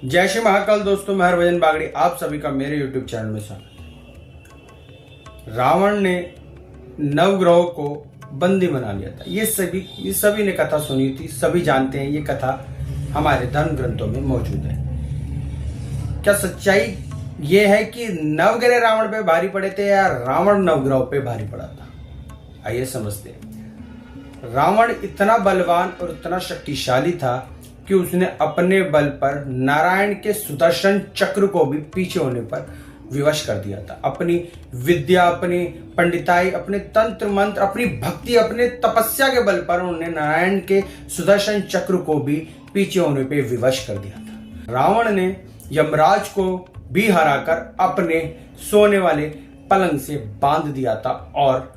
जय श्री महाकाल। दोस्तों, मैं हरभजन बागड़ी आप सभी का मेरे YouTube चैनल में स्वागत। रावण ने नवग्रहों को बंदी बना लिया था। ये सभी ने कथा सुनी थी, सभी जानते हैं। ये कथा हमारे धर्म ग्रंथों में मौजूद है। क्या सच्चाई ये है कि नवग्रह रावण पे भारी पड़े थे या रावण नवग्रहों पे भारी पड़ा था? आइए समझते हैं। रावण इतना बलवान और इतना शक्तिशाली था कि उसने अपने बल पर नारायण के सुदर्शन चक्र को भी पीछे होने पर विवश कर दिया था। अपनी विद्या, अपनी पंडिताई, अपने तंत्र मंत्र, अपनी भक्ति, अपने तपस्या के बल पर उन्होंने नारायण के सुदर्शन चक्र को भी पीछे होने पर विवश कर दिया था। रावण ने यमराज को भी हराकर अपने सोने वाले पलंग से बांध दिया था और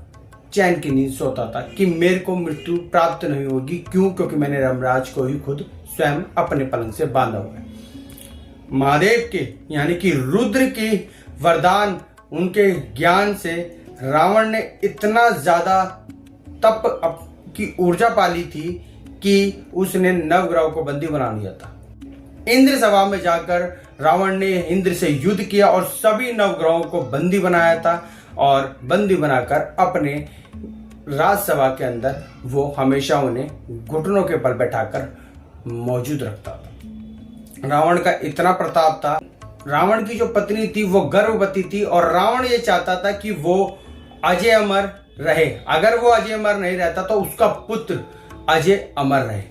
चैन की नींद सोता था कि मेरे को मृत्यु प्राप्त नहीं होगी। क्यों? क्योंकि मैंने यमराज को ही खुद स्वयं अपने पलंग से बांधा हुआ है। महादेव के यानी कि रुद्र के वरदान, उनके ज्ञान से रावण ने इतना ज्यादा तप की ऊर्जा पाली थी कि उसने नवग्रहों को बंदी बना लिया था। इंद्र सभा में जाकर रावण ने इंद्र से युद्ध किया और सभी नवग्रहों को बंदी बनाया था और बंदी बनाकर अपने राजसभा के अंदर वो हमेशा उन्हें घुटनों के बल बैठाकर मौजूद रखता था। रावण का इतना प्रताप था। रावण की जो पत्नी थी वो गर्भवती थी और रावण ये चाहता था कि वो अजय अमर रहे। अगर वो अजय अमर नहीं रहता तो उसका पुत्र अजय अमर रहे।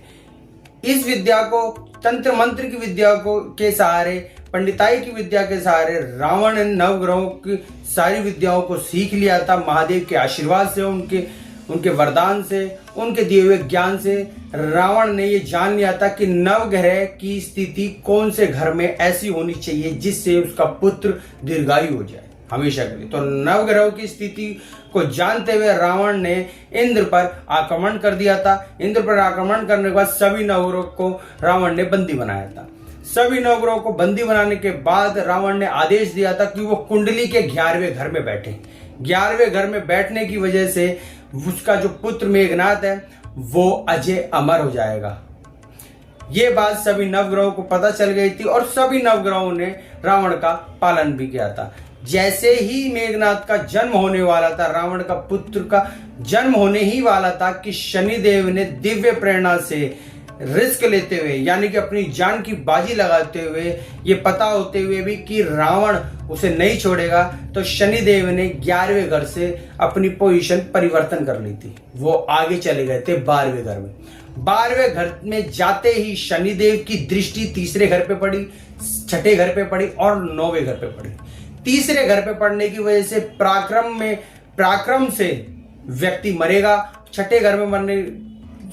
इस विद्या को, तंत्र मंत्र की विद्या को के सहारे, पंडिताई की विद्या के सहारे रावण ने नवग्रहों की सारी विद्याओं को सीख लिया था। महादेव के आशीर्वाद से, उनके वरदान से, उनके दिए हुए ज्ञान से रावण ने ये जान लिया था कि नवग्रह की स्थिति कौन से घर में ऐसी होनी चाहिए जिससे उसका पुत्र दीर्घायु हो जाए हमेशा के लिए। तो नवग्रहों की स्थिति को जानते हुए रावण ने इंद्र पर आक्रमण कर दिया था। इंद्र पर आक्रमण करने के बाद सभी नवग्रहों को रावण ने बंदी बनाया था। सभी नवग्रहों को बंदी बनाने के बाद रावण ने आदेश दिया था कि वो कुंडली के 11वें घर में बैठे। 11वें घर में बैठने की वजह से उसका जो पुत्र मेघनाद है वो अजय अमर हो जाएगा। ये बात सभी नवग्रहों को पता चल गई थी और सभी नवग्रहों ने रावण का पालन भी किया था। जैसे ही मेघनाद का जन्म होने वाला था, रावण का पुत्र का जन्म होने ही वाला था कि शनिदेव ने दिव्य प्रेरणा से रिस्क लेते हुए, यानी कि अपनी जान की बाजी लगाते हुए, ये पता होते हुए भी कि रावण उसे नहीं छोड़ेगा, तो शनिदेव ने 11वें घर से अपनी पोजीशन परिवर्तन कर ली थी। वो आगे चले गए थे 12वें घर में। 12वें घर में जाते ही शनिदेव की दृष्टि तीसरे घर पे पड़ी, छठे घर पे पड़ी और 9वें घर पे पड़ी। तीसरे घर पे पड़ने की वजह से पराक्रम से व्यक्ति मरेगा। छठे घर में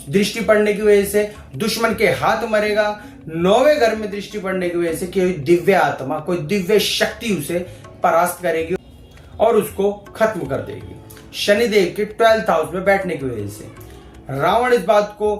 दृष्टि पड़ने की वजह से दुश्मन के हाथ मरेगा। 9वें घर में दृष्टि पड़ने की वजह से कोई दिव्य आत्मा, कोई दिव्य शक्ति उसे परास्त करेगी और उसको खत्म कर देगी। शनिदेव के 12th हाउस में बैठने की वजह से रावण इस बात को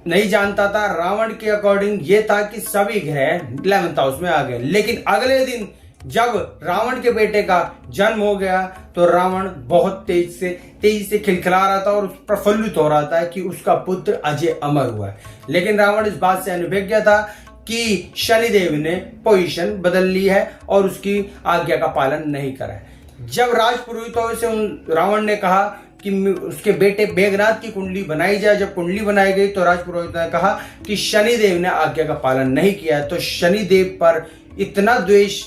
नहीं जानता था। रावण के अकॉर्डिंग ये था कि सभी ग्रह 11th हाउस में आ गए। लेकिन अगले दिन जब रावण के बेटे का जन्म हो गया तो रावण बहुत तेजी से खिलखिला रहा था और प्रफुल्लित हो रहा था कि उसका पुत्र अजय अमर हुआ है। लेकिन रावण इस बात से अनभिज्ञ था कि शनिदेव ने पोजीशन बदल ली है और उसकी आज्ञा का पालन नहीं करा है। जब राजपुरोहितों से रावण ने कहा कि उसके बेटे मेघनाद की कुंडली बनाई जाए, जब कुंडली बनाई गई तो राजपुरोहित ने कहा कि शनिदेव ने आज्ञा का पालन नहीं किया है। तो शनिदेव पर इतना द्वेष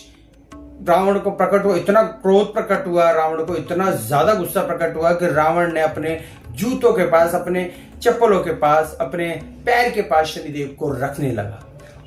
रावण को प्रकट हुआ, इतना क्रोध प्रकट हुआ, रावण को इतना ज्यादा गुस्सा प्रकट हुआ कि रावण ने अपने जूतों के पास, अपने चप्पलों के पास, अपने पैर के पास शनिदेव को रखने लगा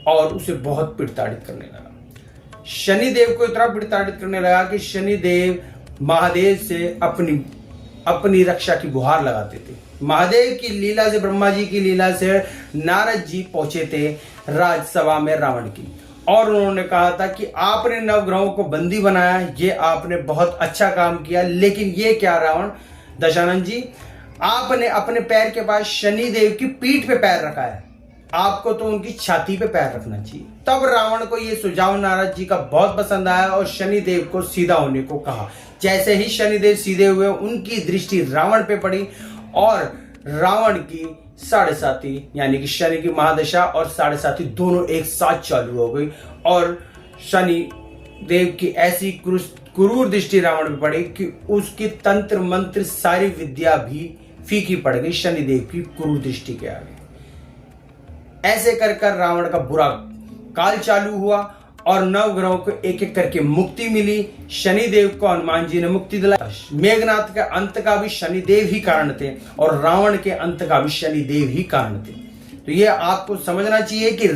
और उसे बहुत पीड़ित करने लगा। शनिदेव को इतना पीड़ित करने लगा कि शनिदेव महादेव से अपनी रक्षा की गुहार लगाते थे। महादेव की लीला से, ब्रह्मा जी की लीला से नारद जी पहुंचे थे राजसभा में रावण की और उन्होंने कहा था कि आपने नवग्रहों को बंदी बनाया, ये आपने बहुत अच्छा काम किया। लेकिन ये क्या रावण दशानन जी, आपने अपने पैर के पास शनिदेव की पीठ पे पैर रखा है, आपको तो उनकी छाती पे पैर रखना चाहिए। तब रावण को ये सुझाव नारद जी का बहुत पसंद आया और शनिदेव को सीधा होने को कहा। जैसे ही शनिदेव सीधे हुए, उनकी दृष्टि रावण पे पड़ी और रावण की साढ़े यानी कि शनि की महादशा और साढ़े दोनों एक साथ चालू हो गई और शनि देव की ऐसी क्रूर दृष्टि रावण पे पड़ी कि उसकी तंत्र मंत्र सारी विद्या भी फीकी पड़ गई शनि देव की क्रूर दृष्टि के आगे। ऐसे कर कर रावण का बुरा काल चालू हुआ और नवग्रहों को एक एक करके मुक्ति मिली। शनि देव को हनुमान जी ने मुक्ति दिलाई। मेघनाथ के अंत का भी शनि देव ही कारण थे और रावण के अंत का भी शनि देव ही कारण थे। तो ये आपको समझना चाहिए कि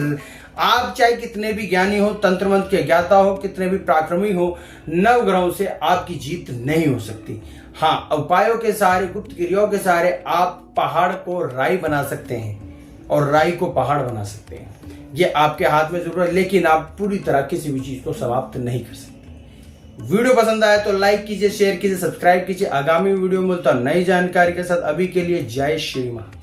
आप चाहे कितने भी ज्ञानी हो, तंत्र मंत्र के ज्ञाता हो, कितने भी पराक्रमी हो, नवग्रहों से आपकी जीत नहीं हो सकती। हाँ, उपायों के सहारे, गुप्त क्रियाओं के सहारे आप पहाड़ को राई बना सकते हैं और राई को पहाड़ बना सकते हैं। ये आपके हाथ में जरूर है, लेकिन आप पूरी तरह किसी भी चीज को समाप्त नहीं कर सकते। वीडियो पसंद आया तो लाइक कीजिए, शेयर कीजिए, सब्सक्राइब कीजिए। आगामी वीडियो में मिलता हूं नई जानकारी के साथ। अभी के लिए जय श्री महाकाल।